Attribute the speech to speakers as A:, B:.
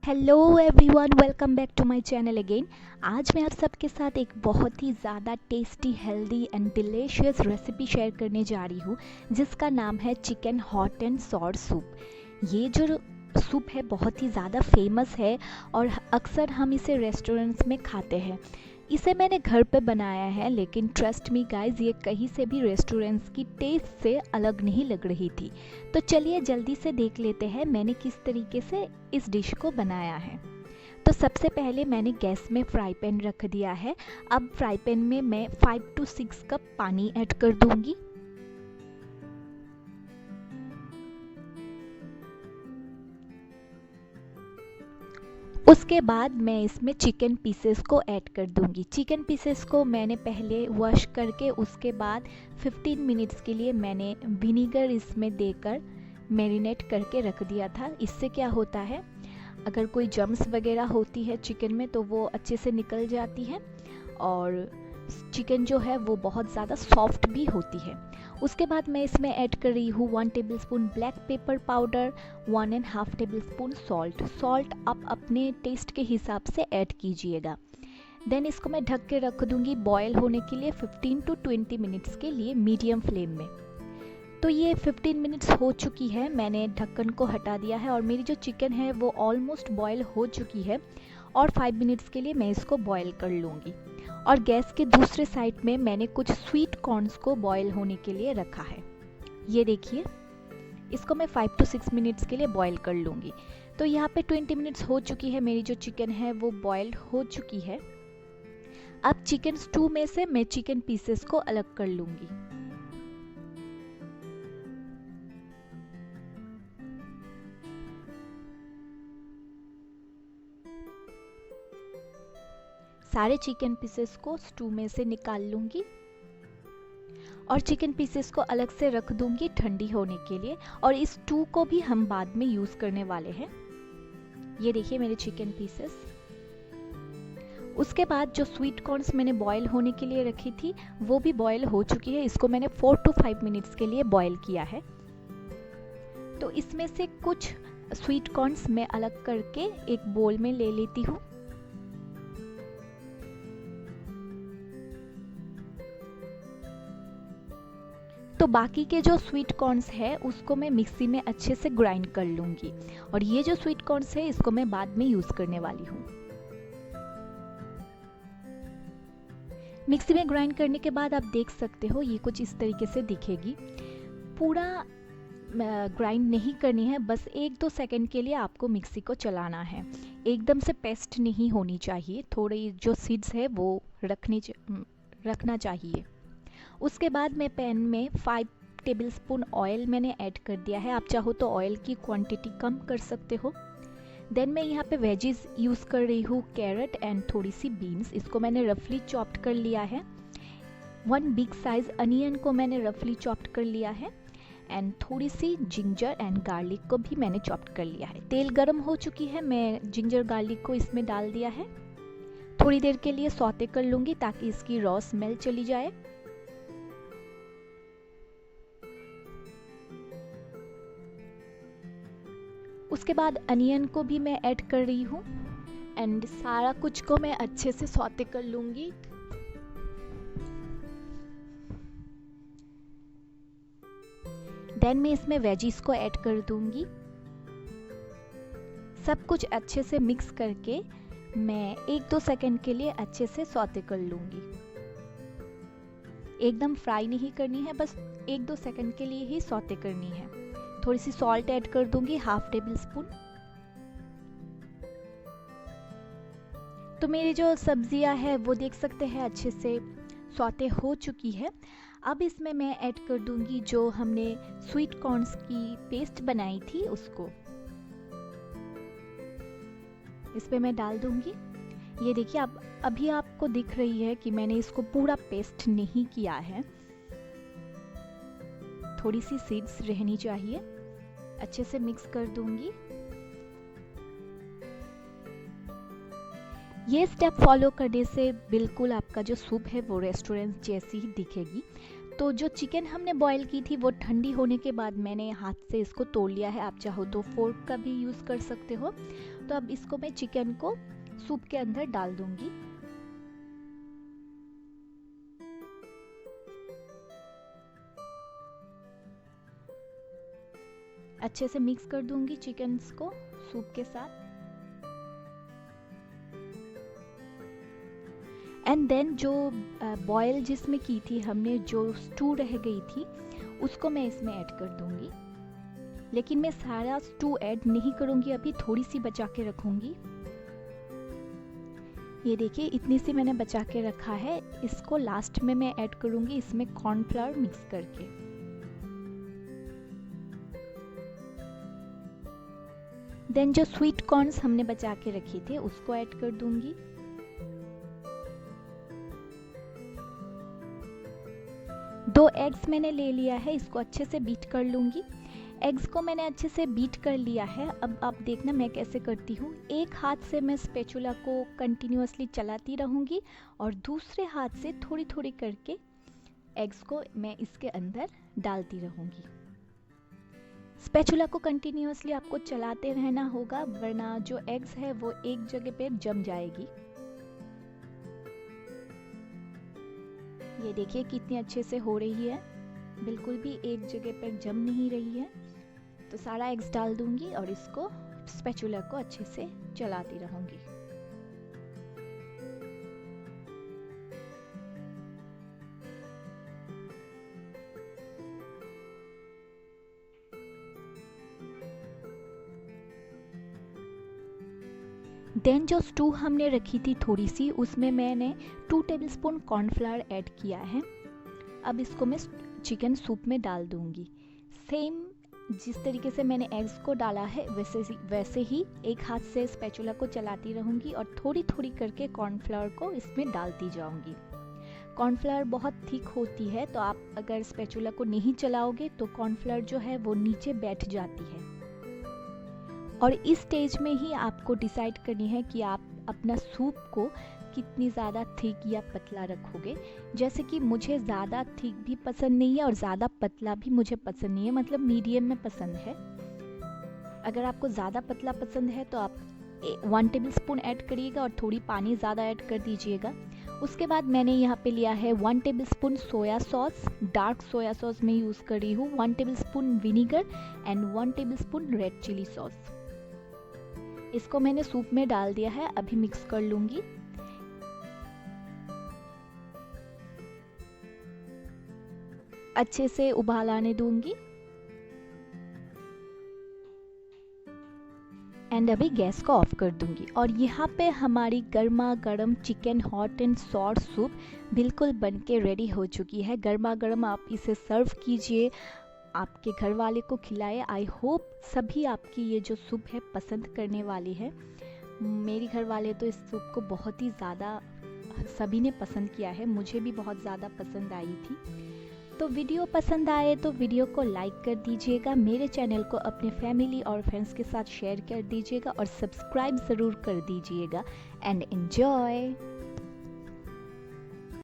A: Hello everyone, welcome back to my channel again. आज मैं आप सबके साथ एक बहुत ही ज़्यादा tasty, healthy and delicious recipe share करने जा रही हूँ जिसका नाम है chicken hot and sour soup. ये जो सूप है बहुत ही ज़्यादा फेमस है और अक्सर हम इसे रेस्टोरेंट्स में खाते हैं। इसे मैंने घर पे बनाया है, लेकिन ट्रस्ट मी गाइस, ये कहीं से भी रेस्टोरेंट्स की टेस्ट से अलग नहीं लग रही थी। तो चलिए जल्दी से देख लेते हैं मैंने किस तरीके से इस डिश को बनाया है। तो सबसे पहले मैंने गैस में फ्राई पैन रख दिया है। अब फ्राई पैन में मैं 5 to 6 कप पानी ऐड कर दूंगी। उसके बाद मैं इसमें चिकन पीसेस को ऐड कर दूंगी। चिकन पीसेस को मैंने पहले वॉश करके उसके बाद 15 मिनट्स के लिए मैंने विनीगर इसमें देकर मैरिनेट करके रख दिया था। इससे क्या होता है, अगर कोई जर्म्स वगैरह होती है चिकन में तो वो अच्छे से निकल जाती है और चिकन जो है वो बहुत ज़्यादा सॉफ्ट भी होती है। उसके बाद मैं इसमें ऐड कर रही हूँ 1 tablespoon black pepper powder, 1.5 tablespoon salt आप अपने टेस्ट के हिसाब से ऐड कीजिएगा। देन इसको मैं ढक के रख दूँगी बॉयल होने के लिए 15 to 20 मिनट्स के लिए मीडियम फ्लेम में। तो ये 15 मिनट्स हो चुकी है, मैंने ढक्कन को हटा दिया है और मेरी जो चिकन है वो ऑलमोस्ट बॉयल हो चुकी है और 5 मिनट्स के लिए मैं इसको बॉयल कर लूँगी। और गैस के दूसरे साइड में मैंने कुछ स्वीट कॉर्न्स को बॉयल होने के लिए रखा है। ये देखिए, इसको मैं 5 to 6 मिनट्स के लिए बॉयल कर लूँगी। तो यहाँ पे 20 मिनट्स हो चुकी है, मेरी जो चिकन है वो बॉयल्ड हो चुकी है। अब चिकन स्टू में से मैं चिकन पीसेस को अलग कर लूँगी। सारे चिकन पीसेस को स्टू में से निकाल लूँगी और चिकन पीसेस को अलग से रख दूँगी ठंडी होने के लिए। और इस स्टू को भी हम बाद में यूज़ करने वाले हैं। ये देखिए मेरे चिकन पीसेस। उसके बाद जो स्वीट कॉर्न्स मैंने बॉयल होने के लिए रखी थी वो भी बॉयल हो चुकी है। इसको मैंने 4 to 5 मिनट्स के लिए बॉयल किया है। तो इसमें से कुछ स्वीट कॉर्न्स मैं अलग करके एक बोल में ले लेती हूँ। तो बाकी के जो स्वीट कॉर्न्स है उसको मैं मिक्सी में अच्छे से ग्राइंड कर लूँगी और ये जो स्वीट कॉर्न्स है इसको मैं बाद में यूज़ करने वाली हूँ। मिक्सी में ग्राइंड करने के बाद आप देख सकते हो ये कुछ इस तरीके से दिखेगी। पूरा ग्राइंड नहीं करनी है, बस 1-2 सेकंड के लिए आपको मिक्सी को चलाना है। एकदम से पेस्ट नहीं होनी चाहिए, थोड़ी जो सीड्स है वो रखना चाहिए। उसके बाद मैं पैन में 5 टेबलस्पून ऑयल मैंने ऐड कर दिया है। आप चाहो तो ऑयल की क्वांटिटी कम कर सकते हो। देन मैं यहाँ पे वेजीज यूज़ कर रही हूँ, कैरेट एंड थोड़ी सी बीन्स। इसको मैंने रफली चॉप्ड कर लिया है। 1 बिग साइज अनियन को मैंने रफली चॉप्ड कर लिया है एंड थोड़ी सी जिंजर एंड गार्लिक को भी मैंने चॉप्ड कर लिया है। तेल गर्म हो चुकी है, मैं जिंजर गार्लिक को इसमें डाल दिया है। थोड़ी देर के लिए सौते कर लूँगी ताकि इसकी रॉ स्मेल चली जाए। उसके बाद अनियन को भी मैं ऐड कर रही हूँ एंड सारा कुछ को मैं अच्छे से सौते कर लूँगी। देन मैं इसमें वेजीज को ऐड कर दूँगी। सब कुछ अच्छे से मिक्स करके मैं 1-2 सेकंड के लिए अच्छे से सौते कर लूँगी। एकदम फ्राई नहीं करनी है, बस 1-2 सेकंड के लिए ही सौते करनी है। थोड़ी सी सॉल्ट ऐड कर दूंगी, 1/2 टेबलस्पून। तो मेरी जो सब्जियां है वो देख सकते हैं अच्छे से सौते हो चुकी है। अब इसमें मैं ऐड कर दूंगी जो हमने स्वीट कॉर्न्स की पेस्ट बनाई थी उसको इसमें मैं डाल दूंगी। ये देखिए, अब अभी आपको दिख रही है कि मैंने इसको पूरा पेस्ट नहीं किया है, थोड़ी सी सीड्स रहनी चाहिए। अच्छे से मिक्स कर दूंगी। ये स्टेप फॉलो करने से बिल्कुल आपका जो सूप है वो रेस्टोरेंट जैसी ही दिखेगी। तो जो चिकन हमने बॉईल की थी वो ठंडी होने के बाद मैंने हाथ से इसको तोड़ लिया है। आप चाहो तो फोर्क का भी यूज़ कर सकते हो। तो अब इसको मैं चिकन को सूप के अंदर डाल दूंगी। अच्छे से मिक्स कर दूंगी चिकन को सूप के साथ। एंड देन जो बॉयल जिसमें की थी हमने, जो स्टू रह गई थी, उसको मैं इसमें ऐड कर दूंगी। लेकिन मैं सारा स्टू ऐड नहीं करूंगी, अभी थोड़ी सी बचा के रखूंगी। ये देखिए इतनी सी मैंने बचा के रखा है। इसको लास्ट में मैं ऐड करूंगी इसमें कॉर्नफ्लावर मिक्स करके। देन जो स्वीट कॉर्न्स हमने बचा के रखे थे उसको ऐड कर दूंगी। दो एग्स मैंने ले लिया है, इसको अच्छे से बीट कर लूंगी। एग्स को मैंने अच्छे से बीट कर लिया है। अब आप देखना मैं कैसे करती हूँ। एक हाथ से मैं स्पैचुला को कंटिन्यूअसली चलाती रहूँगी और दूसरे हाथ से थोड़ी थोड़ी करके एग्स को मैं इसके अंदर डालती रहूँगी। स्पैचुला को कंटिन्यूअसली आपको चलाते रहना होगा, वरना जो एग्स है वो एक जगह पे जम जाएगी। ये देखिए कितनी अच्छे से हो रही है, बिल्कुल भी एक जगह पर जम नहीं रही है। तो सारा एग्स डाल दूंगी और इसको स्पैचुला को अच्छे से चलाती रहूंगी। देन जो स्टू हमने रखी थी थोड़ी सी, उसमें मैंने 2 टेबलस्पून कॉर्नफ्लावर ऐड किया है। अब इसको मैं चिकन सूप में डाल दूंगी। सेम जिस तरीके से मैंने एग्स को डाला है वैसे ही एक हाथ से स्पैचुला को चलाती रहूंगी और थोड़ी थोड़ी करके कॉर्नफ्लावर को इसमें डालती जाऊंगी। कॉर्नफ्लावर बहुत थिक होती है, तो आप अगर स्पैचुला को नहीं चलाओगे तो कॉर्नफ्लावर जो है वो नीचे बैठ जाती है। और इस स्टेज में ही आपको डिसाइड करनी है कि आप अपना सूप को कितनी ज़्यादा थिक या पतला रखोगे। जैसे कि मुझे ज़्यादा थिक भी पसंद नहीं है और ज़्यादा पतला भी मुझे पसंद नहीं है, मतलब मीडियम में पसंद है। अगर आपको ज़्यादा पतला पसंद है तो आप 1 टेबलस्पून ऐड करिएगा और थोड़ी पानी ज़्यादा ऐड कर दीजिएगा। उसके बाद मैंने यहाँ पे लिया है 1 tablespoon soya sauce, dark soya sauce मैं यूज़ कर रही हूँ, 1 tablespoon vinegar and 1 tablespoon red chilli sauce. इसको मैंने सूप में डाल दिया है, अभी मिक्स कर लूंगी। अच्छे से उबाल आने दूंगी एंड अभी गैस को ऑफ कर दूंगी। और यहाँ पे हमारी गर्मा गर्म chicken hot and sour soup बिल्कुल बनके रेडी हो चुकी है। गर्मा गर्म आप इसे सर्व कीजिए, आपके घर वाले को खिलाए। आई होप सभी आपकी ये जो सूप है पसंद करने वाली है। मेरे घर वाले तो इस सूप को बहुत ही ज़्यादा सभी ने पसंद किया है, मुझे भी बहुत ज़्यादा पसंद आई थी। तो वीडियो पसंद आए तो वीडियो को लाइक कर दीजिएगा, मेरे चैनल को अपने फैमिली और फ्रेंड्स के साथ शेयर कर दीजिएगा और सब्सक्राइब ज़रूर कर दीजिएगा। And enjoy.